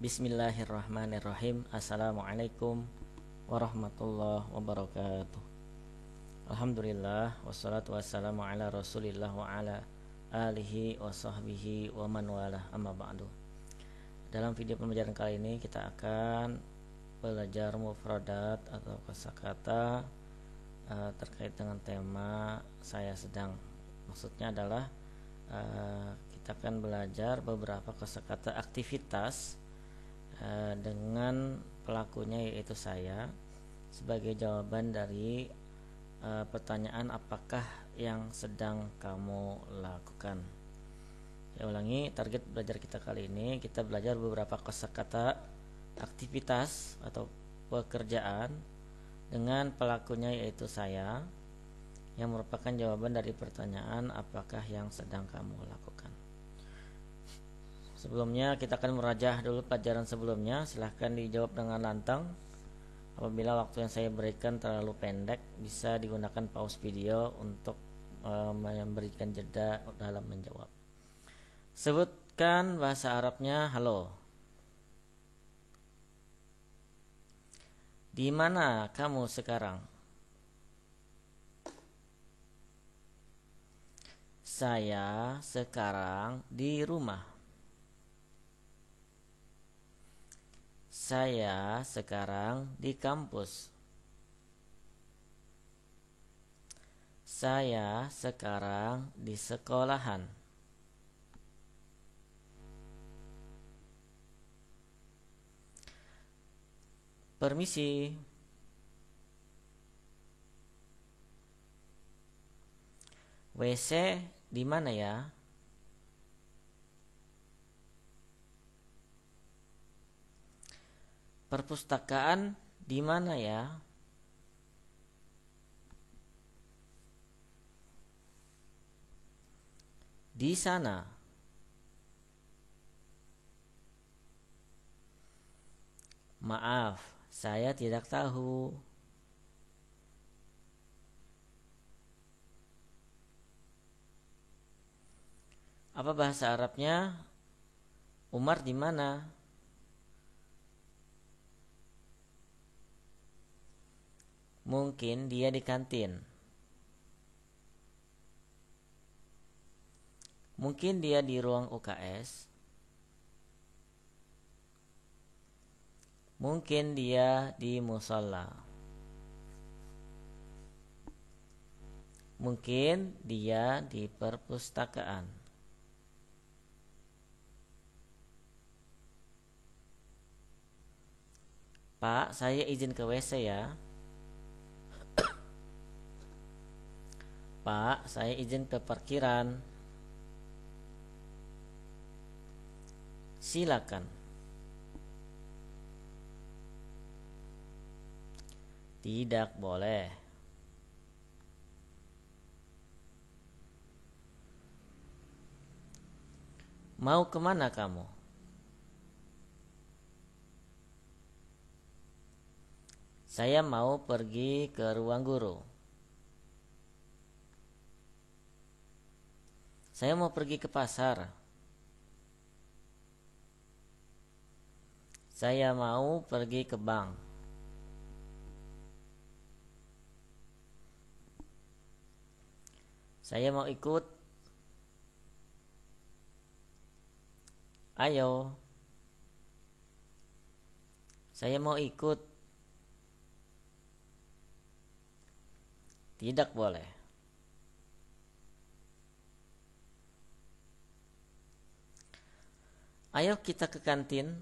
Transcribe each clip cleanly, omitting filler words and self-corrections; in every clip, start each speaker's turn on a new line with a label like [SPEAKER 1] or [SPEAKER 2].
[SPEAKER 1] Bismillahirrahmanirrahim. Assalamualaikum warahmatullahi wabarakatuh. Alhamdulillah wassalatu wassalamu ala Rasulillah wa ala alihi wa sahbihi wa man walah, amma ba'du. Dalam video pembelajaran kali ini kita akan belajar mufradat atau kosakata terkait dengan tema saya sedang. Maksudnya adalah kita akan belajar beberapa kosakata aktivitas dengan pelakunya yaitu saya sebagai jawaban dari pertanyaan apakah yang sedang kamu lakukan. Saya ulangi, target belajar kita kali ini kita belajar beberapa kosakata aktivitas atau pekerjaan dengan pelakunya yaitu saya yang merupakan jawaban dari pertanyaan apakah yang sedang kamu lakukan. Sebelumnya kita akan merajah dulu pelajaran sebelumnya. Silahkan dijawab dengan lantang. Apabila waktu yang saya berikan terlalu pendek, bisa digunakan pause video untuk memberikan jeda dalam menjawab. Sebutkan bahasa Arabnya halo. Di mana kamu sekarang? Saya sekarang di rumah. Saya sekarang di kampus. Saya sekarang di sekolahan. Permisi. WC di mana ya? Perpustakaan di mana ya? Di sana. Maaf, saya tidak tahu. Apa bahasa Arabnya? Umar di mana? Mungkin dia di kantin. Mungkin dia di ruang UKS. Mungkin dia di musola. Mungkin dia di perpustakaan. Pak, saya izin ke WC ya. Pak, saya izin ke parkiran. Silakan. Tidak boleh. Mau kemana kamu? Saya mau pergi ke ruang guru. Saya mau pergi ke pasar. Saya mau pergi ke bank. Saya mau ikut. Ayo. Saya mau ikut. Tidak boleh. Ayo kita ke kantin.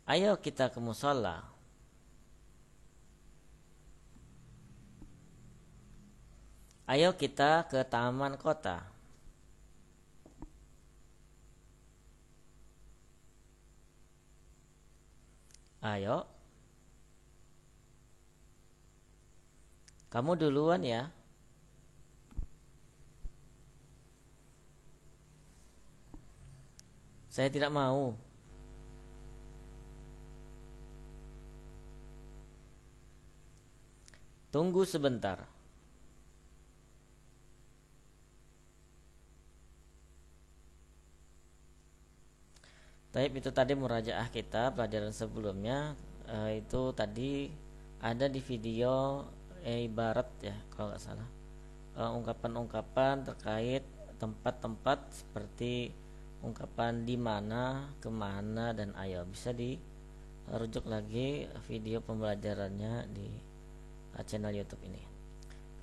[SPEAKER 1] Ayo kita ke musola. Ayo kita ke taman kota. Ayo. Kamu duluan ya. Saya tidak mau. Tunggu sebentar. Taib itu tadi murajaah kita pelajaran sebelumnya, itu tadi ada di video ibarat ya kalau nggak salah, ungkapan-ungkapan terkait tempat-tempat seperti ungkapan di mana, kemana, dan ayo. Bisa dirujuk lagi video pembelajarannya di channel YouTube ini.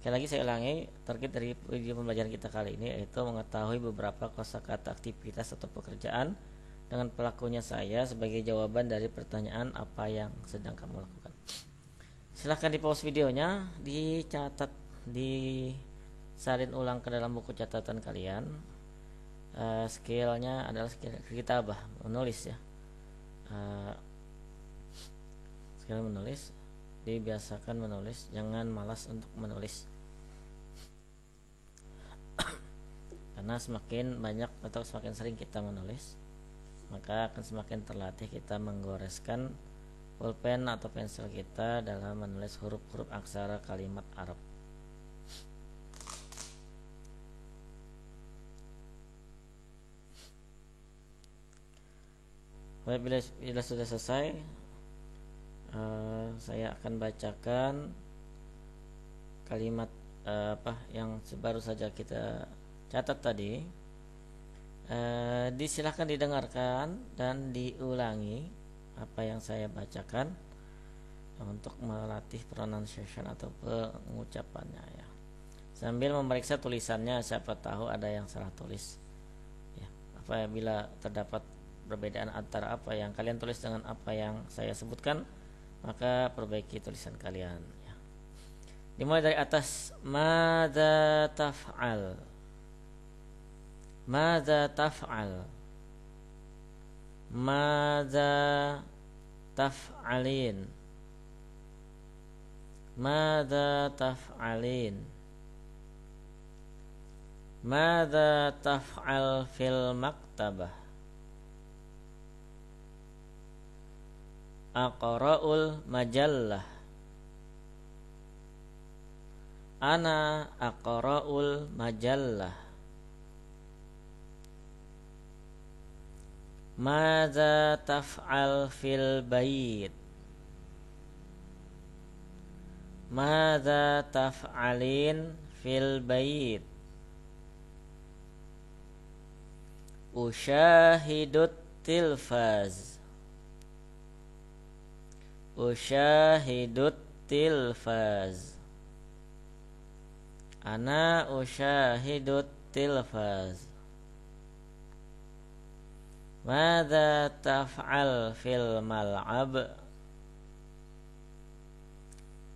[SPEAKER 1] Sekali lagi saya ulangi, terkait dari video pembelajaran kita kali ini yaitu mengetahui beberapa kosakata aktivitas atau pekerjaan dengan pelakunya saya sebagai jawaban dari pertanyaan apa yang sedang kamu lakukan. Silahkan di pause videonya, dicatat, disalin ulang ke dalam buku catatan kalian. Skillnya adalah skill kitabah, menulis ya. Skill menulis, dibiasakan menulis, jangan malas untuk menulis. Karena semakin banyak atau semakin sering kita menulis, maka akan semakin terlatih kita menggoreskan pulpen atau pensil kita dalam menulis huruf-huruf aksara kalimat Arab. Bila sudah selesai, saya akan bacakan kalimat yang baru saja kita catat tadi. Disilahkan didengarkan dan diulangi apa yang saya bacakan untuk melatih pronunciation atau pengucapannya ya. Sambil memeriksa tulisannya, siapa tahu ada yang salah tulis. Ya, apabila terdapat perbedaan antara apa yang kalian tulis dengan apa yang saya sebutkan, maka perbaiki tulisan kalian ya. Dimulai dari atas, madza taf'al. Madza taf'al. Madza taf'alin. Madza taf'alin. Madza taf'al fil maktabah. Aqra'ul majallah. Ana aqra'ul majallah. Madza taf'al fil bait. Madza taf'alin fil bait. Usyahidut tilfaz. Usyahidut tilfaz. Ana usyahidut tilfaz. Madza taf'al fil mal'ab.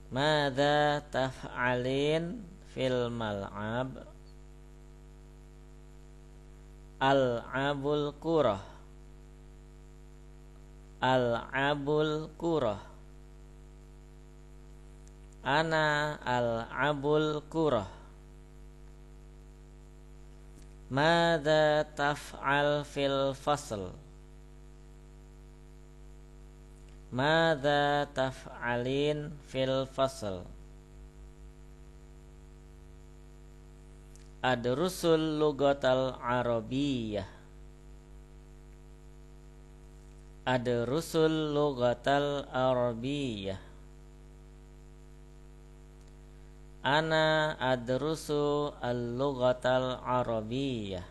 [SPEAKER 1] Madza taf'alin fil mal'ab. Al-abul kurah. Al-abul kurah. Ana al-abul kurah. Madza taf'al fil fasl. Madza taf'alin fil fasl. Adrusul lugatal arabiyyah. Adrusul lugatal arabiyyah. Ana adrusu al-lughatal arabiyyah.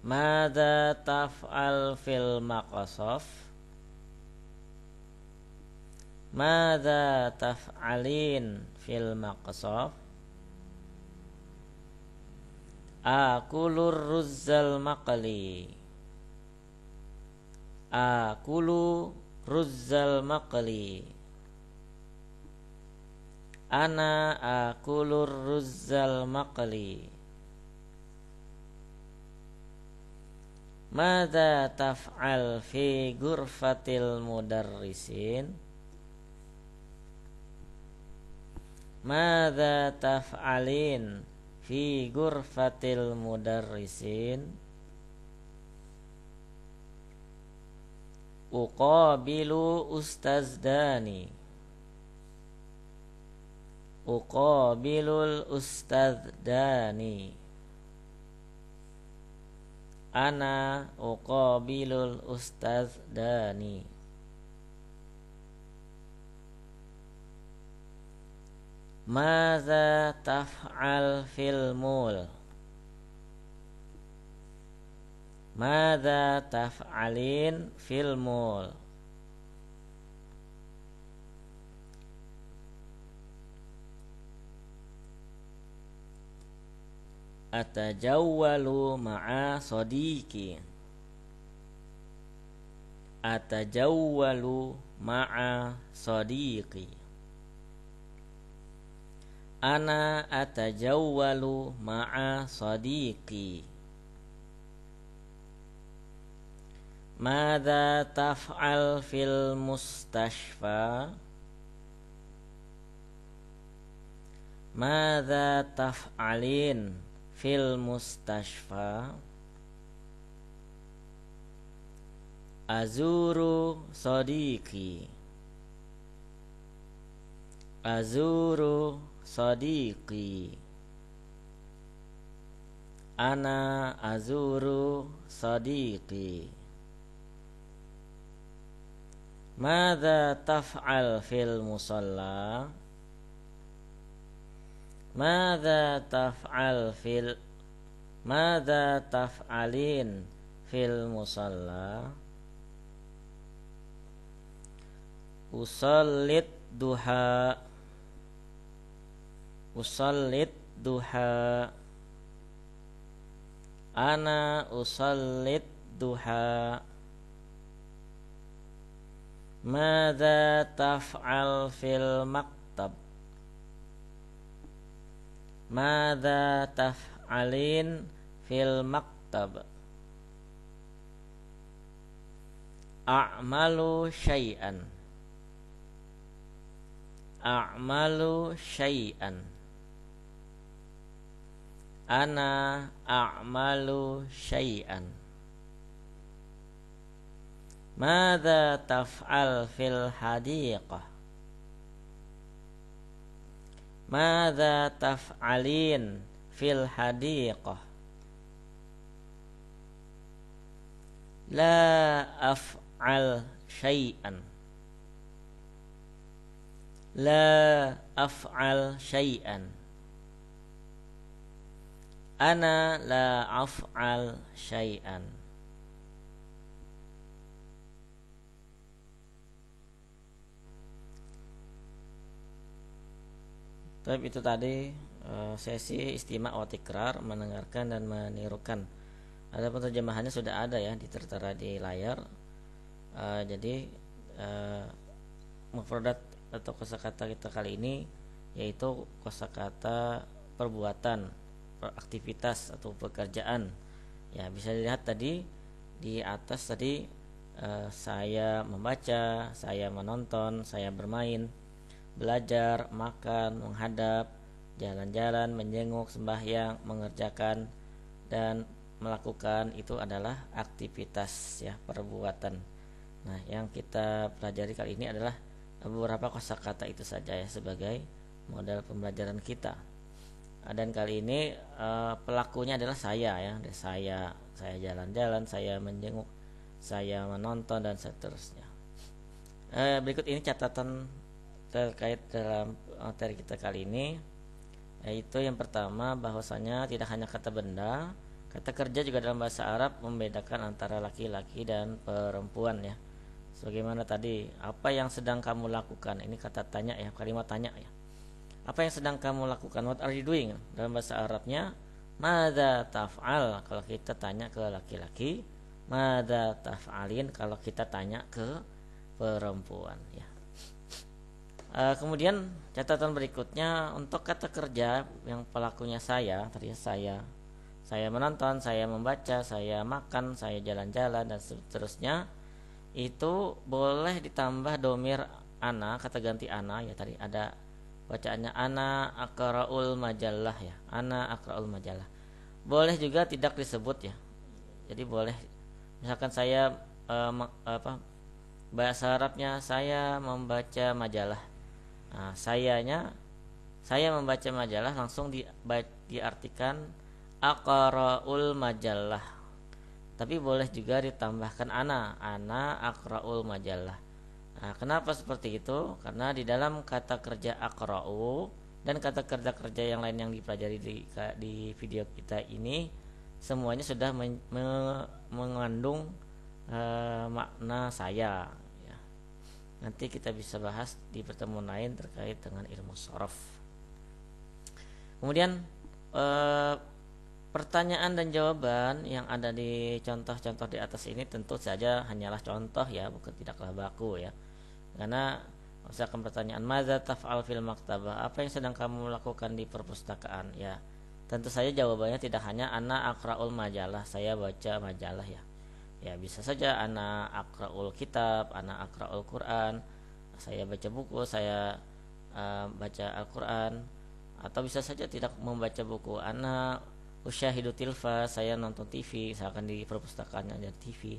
[SPEAKER 1] Madza taf'al fil maqsaf. Madza taf'alin fil maqsaf. Akulur ruzzal maqli. Akulu ruzzal maqli. Ana akulur ruzzal maqli. Madza taf'al fi ghurfatil mudarrisin. Madza taf'alin fi ghurfatil mudarrisin. Uqabilu ustazdani. Uqabilul ustazdani. Ana uqabilul ustaz Dani. Maza taf'al fil mul. Maza taf'alin fil mul. Atajawwalu ma'a sadiqi. Atajawwalu ma'a sadiqi. Ana atajawwalu ma'a sadiqi. Madza taf'al fil mustashfa? Madza taf'alin fil mustashfa? Azuru sadiqi. Azuru sadiqi. Ana azuru sadiqi. Madza taf'al fil musalla? Madza taf'al fil Madza taf'alin fil musalla? Usallit duha. Usallit duha. Ana usallit duha. Madza taf'al fil maktab? Madza taf'alin fil maktab? A'malu syai'an. A'malu syai'an. Ana a'malu syai'an. Madza taf'al fil hadiqah? Madza taf'alin fil hadiqah? La af'al syai'an. La af'al syai'an. Ana la af'al syai'an. Tapi itu tadi sesi istima' wa tikrar, mendengarkan dan menirukan. Adapun terjemahannya sudah ada ya, tertera di layar. Jadi mufradat atau kosakata kita kali ini yaitu kosakata perbuatan, aktivitas atau pekerjaan. Ya, bisa dilihat tadi di atas tadi saya membaca, saya menonton, saya bermain, belajar, makan, menghadap, jalan-jalan, menjenguk, sembahyang, mengerjakan dan melakukan, itu adalah aktivitas ya, perbuatan. Nah, yang kita pelajari kali ini adalah beberapa kosakata itu saja ya sebagai modal pembelajaran kita. Dan kali ini pelakunya adalah saya ya, saya jalan-jalan, saya menjenguk, saya menonton dan seterusnya. Berikut ini catatan terkait dalam materi kita kali ini, yaitu yang pertama bahwasanya tidak hanya kata benda, kata kerja juga dalam bahasa Arab membedakan antara laki-laki dan perempuan ya. Sebagaimana tadi, apa yang sedang kamu lakukan? Ini kata tanya ya, kalimat tanya ya. Apa yang sedang kamu lakukan? What are you doing? Dalam bahasa Arabnya madza taf'al kalau kita tanya ke laki-laki, madza taf'alin kalau kita tanya ke perempuan ya. Kemudian catatan berikutnya untuk kata kerja yang pelakunya saya, tadi saya menonton, saya membaca, saya makan, saya jalan-jalan dan seterusnya, itu boleh ditambah domir ana, kata ganti ana ya, tadi ada bacaannya ana aqra'ul majallah ya, ana aqra'ul majallah. Boleh juga tidak disebut ya. Jadi boleh misalkan saya bahasa Arabnya saya membaca majalah. Nah, saya membaca majalah langsung diartikan aqra'ul majallah. Tapi boleh juga ditambahkan ana aqra'ul majalah. Nah, kenapa seperti itu? Karena di dalam kata kerja aqra'u dan kata kerja-kerja yang lain yang dipelajari di video kita ini semuanya sudah mengandung makna saya ya. Nanti kita bisa bahas di pertemuan lain terkait dengan ilmu shorof. Kemudian pertanyaan dan jawaban yang ada di contoh-contoh di atas ini tentu saja hanyalah contoh ya, bukan tidaklah baku ya. Karena misalkan pertanyaan madza taf'al fil maktabah, apa yang sedang kamu lakukan di perpustakaan ya. Tentu saja jawabannya tidak hanya ana aqra'ul majalah, saya baca majalah ya. Ya bisa saja ana aqra'ul kitab, ana aqra'ul Quran, saya baca buku, saya baca Al-Quran. Atau bisa saja tidak membaca buku, ana usyahidu tilfa, saya nonton TV, misalkan di perpustakaan ada TV.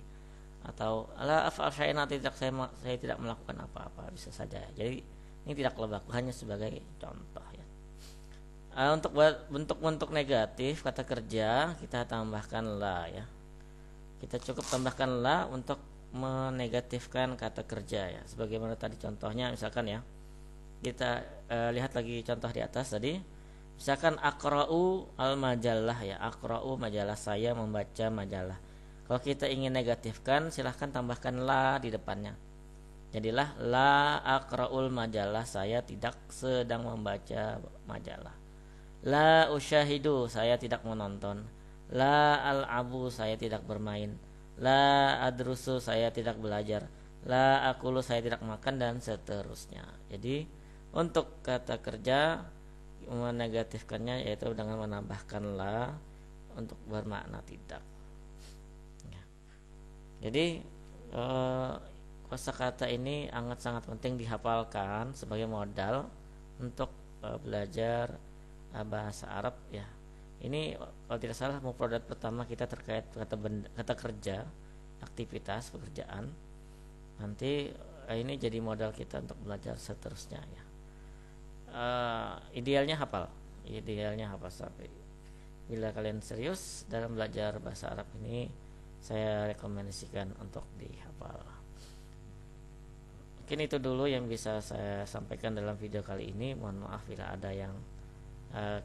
[SPEAKER 1] Atau la af'al syai'an, tidak saya tidak melakukan apa-apa, bisa saja. Jadi ini tidak baku, hanya sebagai contoh ya. Untuk bentuk-bentuk negatif kata kerja kita tambahkan la ya. Kita cukup tambahkan la untuk menegatifkan kata kerja ya. Sebagaimana tadi contohnya misalkan ya. Kita lihat lagi contoh di atas tadi. Misalkan aqra'u al majalah ya. Aqra'u majalah, saya membaca majalah. Kalau kita ingin negatifkan silahkan tambahkan la di depannya. Jadilah la aqra'ul majalah, saya tidak sedang membaca majalah. La usyahidu, saya tidak menonton. La al-abu, saya tidak bermain. La adrusu, saya tidak belajar. La akulu, saya tidak makan, dan seterusnya. Jadi untuk kata kerja menegatifkannya yaitu dengan menambahkan la untuk bermakna tidak ya. Jadi kosakata ini sangat penting dihafalkan sebagai modal untuk belajar bahasa Arab ya. Ini kalau tidak salah mufradat pertama kita terkait kata kerja, aktivitas pekerjaan. Nanti ini jadi modal kita untuk belajar seterusnya ya. Idealnya hafal sampai. Bila kalian serius dalam belajar bahasa Arab ini, saya rekomendasikan untuk dihafal. Mungkin itu dulu yang bisa saya sampaikan dalam video kali ini. Mohon maaf bila ada yang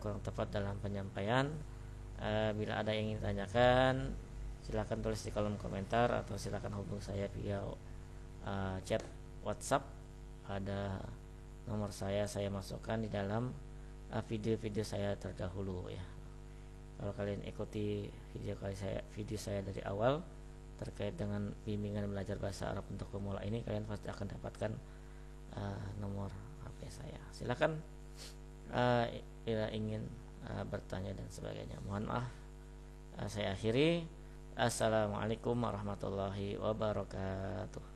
[SPEAKER 1] kurang tepat dalam penyampaian. Bila ada yang ingin ditanyakan, silakan tulis di kolom komentar atau silakan hubungi saya via chat WhatsApp. Ada nomor saya masukkan di dalam video-video saya terdahulu ya. Kalau kalian ikuti video saya dari awal terkait dengan bimbingan belajar bahasa Arab untuk pemula ini, kalian pasti akan dapatkan nomor HP saya. Silakan bila ingin bertanya dan sebagainya. Mohon maaf, saya akhiri. Assalamualaikum warahmatullahi wabarakatuh.